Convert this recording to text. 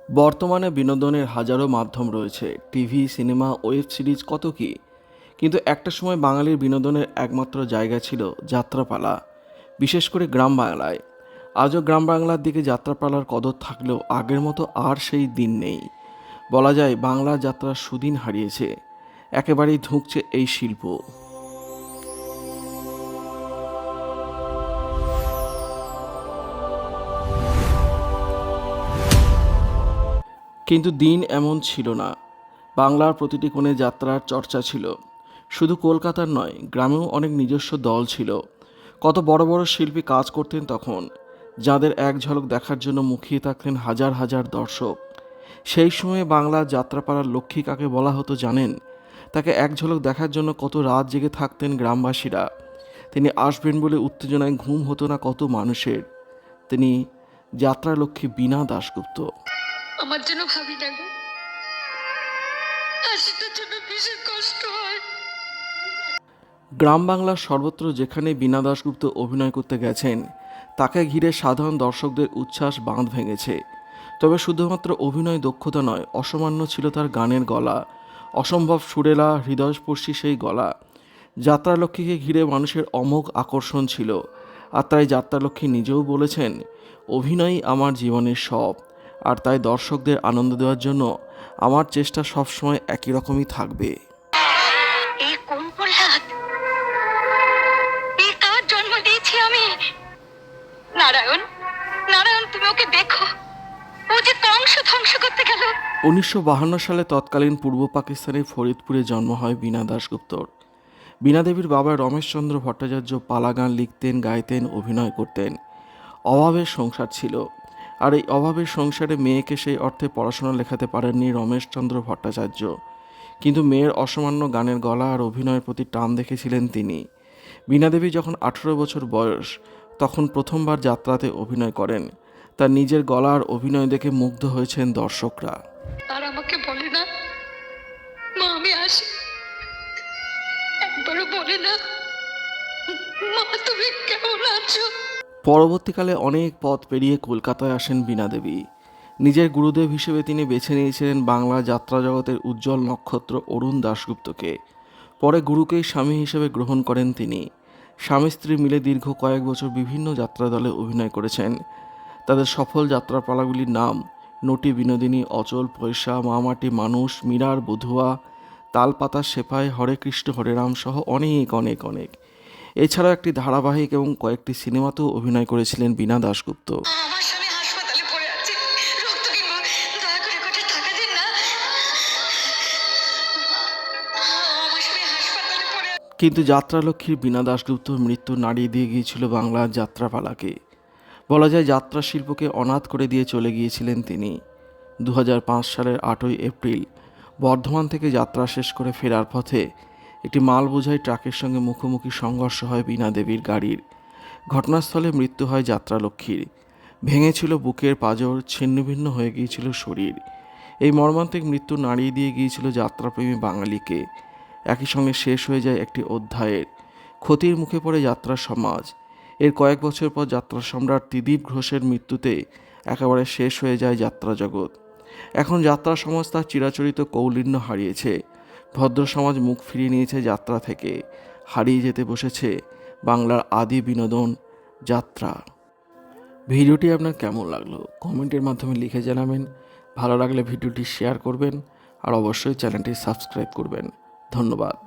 বর্তমানে বিনোদনের হাজারো মাধ্যম রয়েছে, টিভি, সিনেমা, ওয়েব সিরিজ, কত কি। কিন্তু একটা সময় বাঙালির বিনোদনের একমাত্র জায়গা ছিল যাত্রাপালা, বিশেষ করে গ্রাম বাংলায়। আজও গ্রাম বাংলার দিকে যাত্রাপালার কদর থাকলেও আগের মতো আর সেই দিন নেই। বলা যায় বাংলা যাত্রার সুদিন হারিয়েছে, একেবারেই ধুঁকছে এই শিল্প। কিন্তু দিন এমন ছিল না। বাংলার প্রতিটি কোণে যাত্রার চর্চা ছিল। শুধু কলকাতার নয়, গ্রামেও অনেক নিজস্ব দল ছিল। কত বড় বড় শিল্পী কাজ করতেন তখন, যাদের এক ঝলক দেখার জন্য মুখিয়ে থাকতেন হাজার হাজার দর্শক। সেই সময়ে বাংলা যাত্রাপালার লক্ষ্মী কাকে বলা হতো জানেন? তাকে এক ঝলক দেখার জন্য কত রাত জেগে থাকতেন গ্রামবাসীরা। তিনি আসবেন বলে উত্তেজনায় ঘুম হতো না কত মানুষের। তিনি যাত্রালক্ষ্মী বীণা দাশগুপ্ত। আমার জন্য ভাবি না গো, হাসিটার জন্য ভীষণ কষ্ট হয়। গ্রাম বাংলার সর্বত্র যেখানে বীণা দাশগুপ্ত অভিনয় করতে গেছেন, তাকে ঘিরে সাধারণ দর্শকদের উচ্ছ্বাস বাঁধ ভেঙেছে। তবে শুধুমাত্র অভিনয় দক্ষতা নয়, অসামান্য ছিল তার গানের গলা, অসম্ভব সুরেলা হৃদয়স্পর্শী সেই গলা। যাত্রালক্ষ্মীকে ঘিরে মানুষের অমোঘ আকর্ষণ ছিল। আর তাই যাত্রালক্ষ্মী নিজেও বলেছেন, অভিনয়ই আমার জীবনের সব। আর তাই দর্শকদের আনন্দ দেওয়ার জন্য আমার চেষ্টা সবসময় একই রকমই থাকবে। এই কোন প্রহ্লাদ, এই কার জন্ম দিয়েছি আমি? নারায়ণ, নারায়ণ, তুমি ওকে দেখো, ও যে কংস ধ্বংস করতে গেল। 1952 সালে তৎকালীন পূর্ব পাকিস্তানের ফরিদপুরে জন্ম হয় বীণা দাশগুপ্তর। বীণা দেবীর বাবা রমেশচন্দ্র ভট্টাচার্য পালা গান লিখতেন, গাইতেন, অভিনয় করতেন। অভাবের সংসার ছিল, আর এই অভাবের সংসারে মেয়েকে সেই অর্থে পড়াশোনা লেখাতে পারেননি রমেশচন্দ্র ভট্টাচার্য। কিন্তু মেয়ের অসামান্য গানের গলা আর অভিনয়ের প্রতি টান দেখেছিলেন তিনি। বীণা দেবী যখন 18 বছর বয়স, তখন প্রথমবার যাত্রাতে অভিনয় করেন। তার নিজের গলা আর অভিনয় দেখে মুগ্ধ হয়েছেন দর্শকরা। আর আমাকে বলে না, মা আমি আসি, একবারও বলে না, মা তুমি কেমন আছো? পরবর্তীকালে অনেক পথ পেরিয়ে কলকাতায় আসেন বীণা দেবী। নিজের গুরুদেব হিসেবে তিনি বেছে নিয়েছিলেন বাংলা যাত্রা জগতের উজ্জ্বল নক্ষত্র অরুণ দাশগুপ্তকে। পরে গুরুকেই স্বামী হিসেবে গ্রহণ করেন তিনি। স্বামী স্ত্রী মিলে দীর্ঘ কয়েক বছর বিভিন্ন যাত্রা দলে অভিনয় করেছেন। তাদের সফল যাত্রাপালাগুলির নাম নটি বিনোদিনী, অচল, পয়সা, মামাটি মানুষ, মীরার বধুয়া, তালপাতা সেপাই, হরে কৃষ্ণ হরে রাম সহ অনেক অনেক অনেক। এছাড়াও একটি ধারাবাহিক এবং কয়েকটি সিনেমাতেও অভিনয় করেছিলেন বীণা দাশগুপ্ত। আমার স্বামী হাসপাতালে পড়ে আছে, রক্ত কিনবো, দয়া করে কটা টাকা দিন না। আমার স্বামী হাসপাতালে পড়ে আছে। কিন্তু যাত্রালক্ষ্মীর বীণা দাশগুপ্তর মৃত্যু নাড়িয়ে দিয়ে গিয়েছিল বাংলার যাত্রাপালাকে। বলা যায় যাত্রা শিল্পকে অনাথ করে দিয়ে চলে গিয়েছিলেন তিনি। 2005 সালের 8ই এপ্রিল বর্ধমান থেকে যাত্রা শেষ করে ফেরার পথে একটি মাল বোঝাই ট্রাকের সঙ্গে মুখোমুখি সংঘর্ষ হয় বীণা দেবীর গাড়ির। ঘটনাস্থলে মৃত্যু হয় যাত্রালক্ষ্মীর। ভেঙেছিল বুকের পাঁজর, ছিন্নভিন্ন হয়ে গিয়েছিল শরীর। এই মর্মান্তিক মৃত্যু নাড়িয়ে দিয়ে গিয়েছিল যাত্রাপ্রেমী বাঙালিকে। একই সঙ্গে শেষ হয়ে যায় একটি অধ্যায়ের। ক্ষতির মুখে পড়ে যাত্রা সমাজ। এর কয়েক বছর পর যাত্রা সম্রাট ত্রিদীপ ঘোষের মৃত্যুতে একেবারে শেষ হয়ে যায় যাত্রা জগৎ। এখন যাত্রা সমাজ তার চিরাচরিত কৌলিন্য হারিয়েছে। ভদ্র সমাজ মুখ ফিরিয়ে নিয়েছে যাত্রা থেকে। হারিয়ে যেতে বসেছে বাংলার আদি বিনোদন যাত্রা। ভিডিওটি আপনার কেমন লাগলো কমেন্টের মাধ্যমে লিখে জানাবেন। ভালো লাগলে ভিডিওটি শেয়ার করবেন আর অবশ্যই চ্যানেলটি সাবস্ক্রাইব করবেন। ধন্যবাদ।